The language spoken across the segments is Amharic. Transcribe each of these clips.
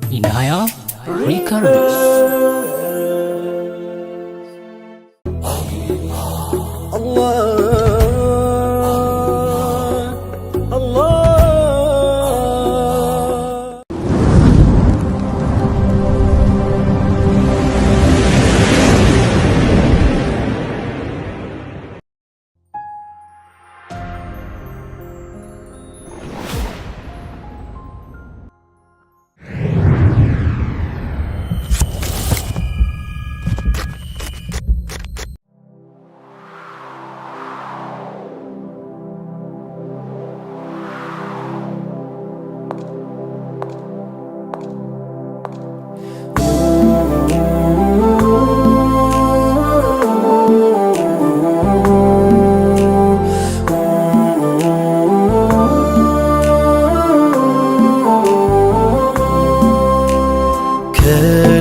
Inaya Records.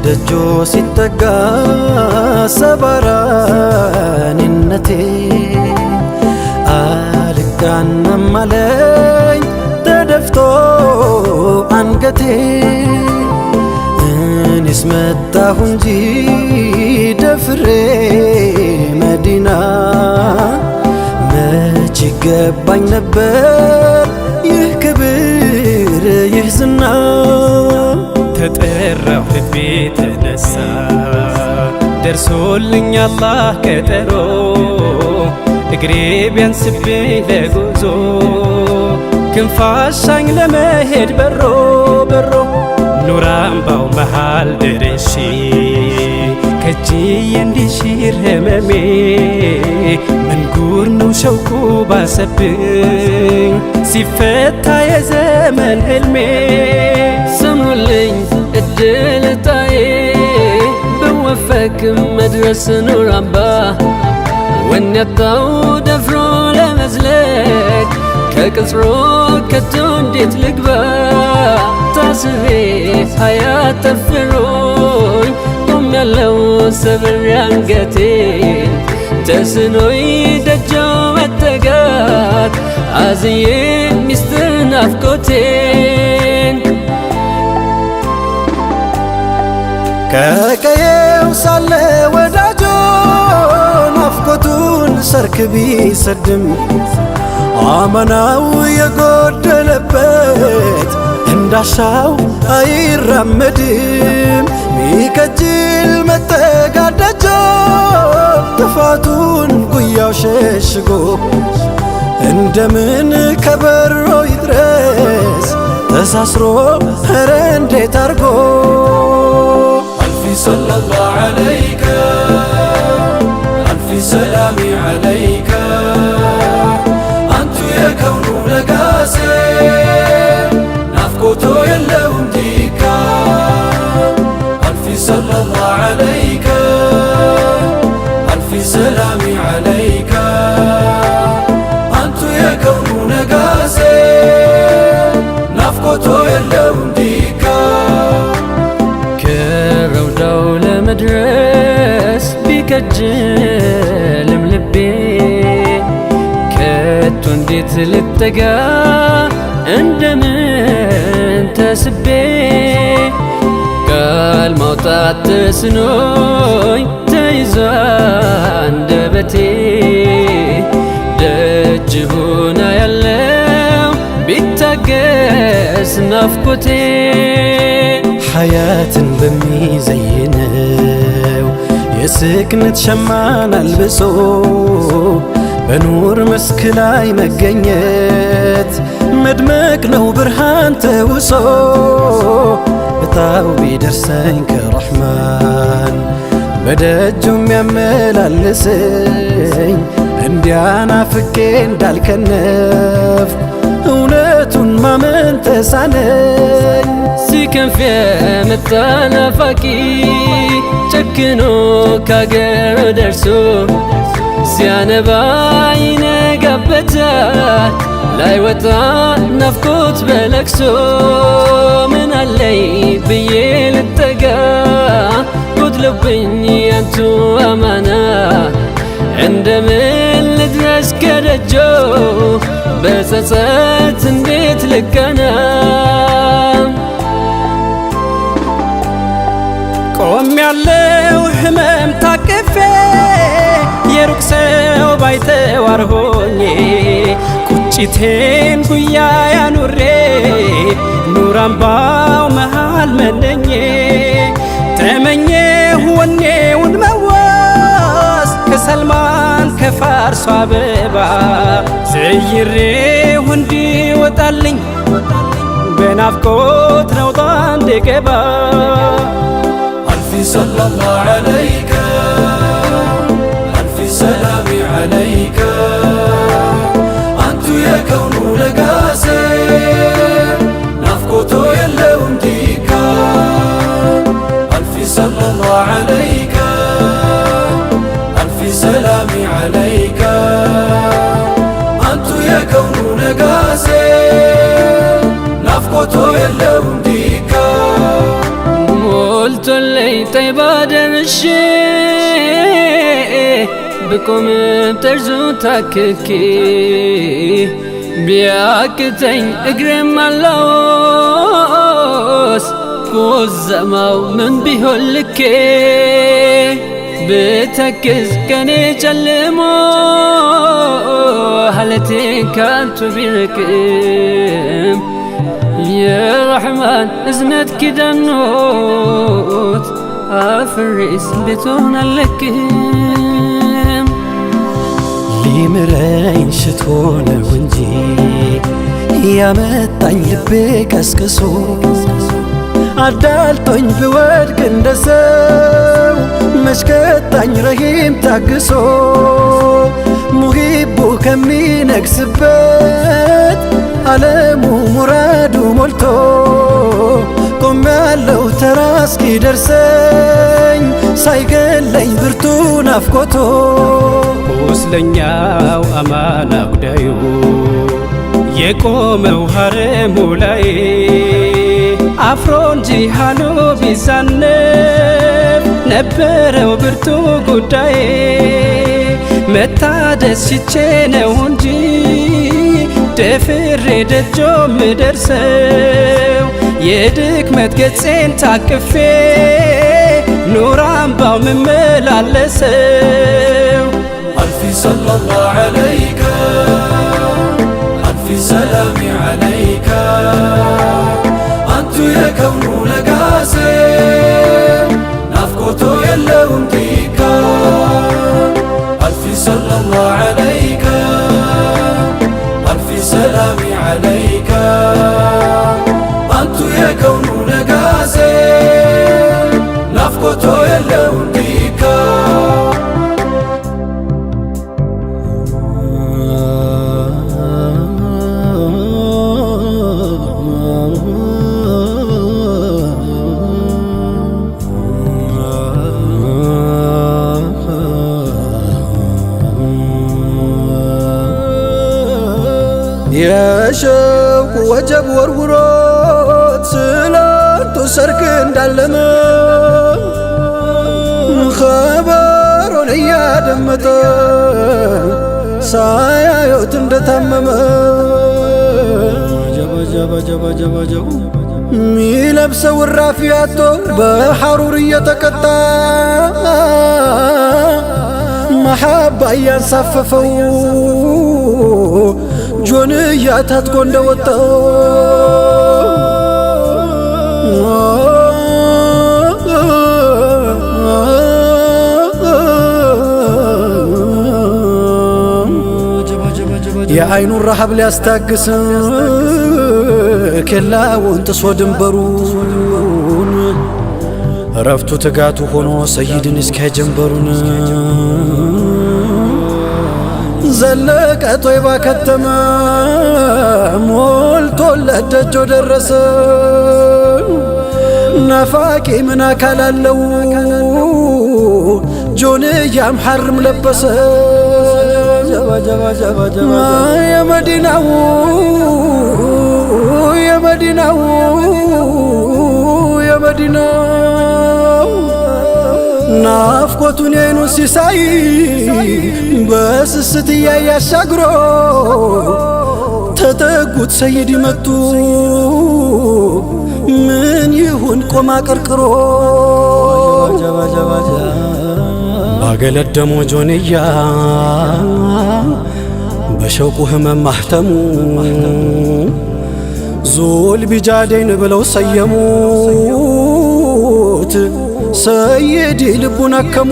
ደጆ ሲጠጋ ሰባራንነቴ አልጋናም አለኝ ተደፍቶ አንገቴ። እኔስ መጣሁ እንጂ ደፍሬ መዲና መች ይገባኝ ነበር ይህ ክብር ይህ ዝና። ተጠራሁ ልቤ ተነሳ ደርሶልኝ አላህ ቀጠሮ። እግሬ ቢያንስብኝ ለጉዞ ክንፋሻኝ ለመሄድ በሮ በሮ ኑር አምባው መሃል ደርሼ ከእጅዬ እንዲሽር ህመሜ። ምን ጉር ነው ሸውቁ ባሰብኝ ሲፈታ የዘመን ህልሜ። ስሙልኝ እድል ዕጣዬ ብወፈቅም መድረስ ኑር አምባ። ወኔ ያጣው ደፍሮ ለመዝለቅ ከቅጽሮ ከቶ እንዴት ልግባ። ታስሬ ሀያት ጠፍሮኝ ቆሜያለሁ ሰብሬ አንገቴን። ተስኖኝ ደጆ መጠጋት አዝዬ ሚስጥር ናፍቆቴን። ከቀየው ሳለ ወዳጆ ናፍቆቱን ሰርክ ቢሰድም አማናው የጎደለበት እንዳሻው አይራመድም። ሚከጅል መጠጋደጆ ጥፋቱን ጉያው ሸሽጎ እንደምን ከበሮ ይድረስ ተሳስሮ ኧረ እንዴት አርጎ። صلى الله عليك ألف سلام عليك أنت يا كون لقاسي نفقوتو يلهم ديكا. ألف صلى الله عليك ألف سلام عليك أنت يا كون لقاسي نفقوتو يلهم ديكا. መድረስ ቢከጅልም ልቤ ከቶ እንዴት ልጠጋ እንደምን ተስቤ። ቃል ማውጣት ተስኖኝ ተይዞ አንደበቴ ደጅ ሆና ያለው ቢታገስ ናፍቆቴ። ሐያትን በሚዘይነው የስክነት ሸማን አልብሶ በኑር መስክ ላይ መገኘት መድመቅ ነው ብርሃን ተውሶ። እጣው ቢደርሰኝ ከረሕማን በደጁም ያመላልሰኝ እንዲያናፍቄ እንዳልከነፍ እውነቱን ማመን ተሳነኝ። ሲከንፍ የመጣ ናፋቂ ጨክኖ ካገር ደርሶ ሲያነባ ይነጋበታል ላይወጣ ናፍቆት በለቅሶ። ምን አለኝ ብዬ ልጠጋ ጎድሎብኝ ያንቱ አማና እንደምን ልድረስ ከደጆ በጸጸት እንዴት ልቀና ቆም ያለው ህመም ታቅፌ የሩቅ ሰው ባይተዋር ሆኜ ቁጭቴን ጉያ ያኑሬ ኑር አምባው መሃል መነኜ ተመኘሁ ወኔውን መዋስ ከሰልማን ከፋርሷ አበባ ዘይሬሁ እንዲወጣልኝ በናፍቆት ነውጣ እንድገባ ألف صلى الله عليك ألف سلام عليك أنت يا كون لقاسي نفقته يلون ديكا ألف صلى الله عليك ألف سلام عليك أنت يا كون لقاسي نفقته يلون ديكا قلت لي طيب دمشي بكم بترزو تاككي بياكتين اقرم اللوس كوزماو من بيهولكي بتكز كاني جلمو هلتي كانتو بيركم يا رحمن ازنت كده النوت افرس بتونا لكم ሊምረኝ ሽቶ ነው እንጂ ያመጣኝ ልቤ ቀስቅሶ አዳልጦኝ ብወድቅ እንደ ሰው መሽከጣኝ ረሂም ታግሶ ሙሂቡ ከሚነግስበት ዓለሙ ሙራዱ ሞልቶ ቆም ያለው ተራ እስኪደርሰኝ ሳይገለኝ ብርቱ ናፍቆቶ ቁስለኛው አማና ጉዳዩ የቆመው ሐረሙ ላይ አፍሮ እንጂ ሃሎ ቢዛነብ ነበረው ብርቱ ጉዳይ መታደስ ሽቼ ነው እንጂ ደፍሬ ደጆ ምደርሰው የድክመት ገጼን ታቅፌ ኑር አምባው ምመላለሰው ألف صلى الله عليك ألف سلام عليك أنت يا كون لقاسي نفقته يلون ديكا ألف صلى الله عليك ألف سلام عليك أنت يا كون لقاسي نفقته يلون ديكا የሸውቁ ወጀብ ወርውሮት ስላንቱ ሰርክ እንዳለመ ኸበሩን እያደመጠ ሳያዩት እንደታመመ ሚለብሰው እራፊ አጥቶ በሐሩር እየተቀጣ መሐባ እያንሳፈፈው ጆንያ ታጥቆ እንደወጣ የአይኑን ረሃብ ሊያስታግስ ኬላውን ጥሶ ድንበሩን ረፍቱ ትጋቱ ሆኖ ሰይድን እስኪያጀንበሩን ዘለቀ ጦይባ ከተመ ሞልቶለት ደጆ ደረሰ ናፋቂ ምን አካል አለው ጆንያም ሐርም ለበሰ የመዲናው ናፍቆቱን የዓይኑን ሲሳይ በስስት እያየ አሻግሮ ተጠጉት ሰይድ መጡ ምን ይሁን ቆማ ቀርቅሮ ባገለደሞ ጆንያ በሸውቁ ህመም ማህተሙ ዙል ቢጃዴን ብለው ሰየሙት ሰይድ ልቡን አከሙ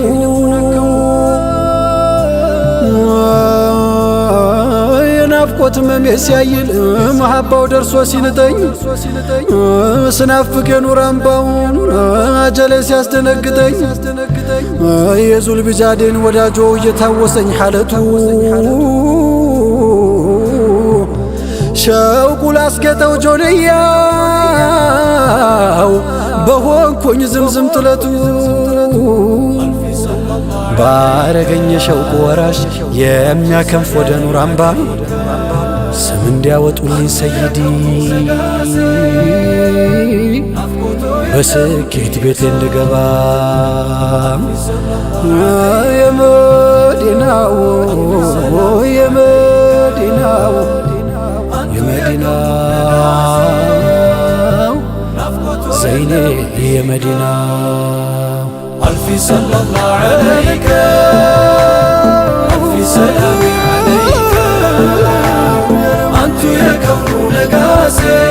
የናፍቆት ህመሜ ሲያይል መሐባው ደርሶ ሲንጠኝ ስናፍቅ የኑር አምባውን አጀሌ ሲያስደነግጠኝ የዙል ቢጃዴን ወዳጆ እየታወሰኝ ሐለቱ ሸውቁ ላስጌጠው ጆንያው በሆንኩኝ ዝምዝም ጥለቱ ባረገኝ የሸውቁ ወራሽ የሚያከንፍ ወደ ኑር አምባ ስም እንዲያወጡልኝ ሰይዲ በስኬት ቤቴ እንድገባ የመዲናው የመዲናው የመዲናው ዘይኔ የመዲናው ألف صلى الله عليك ألف سلام عليك أنت يا كون نقاسي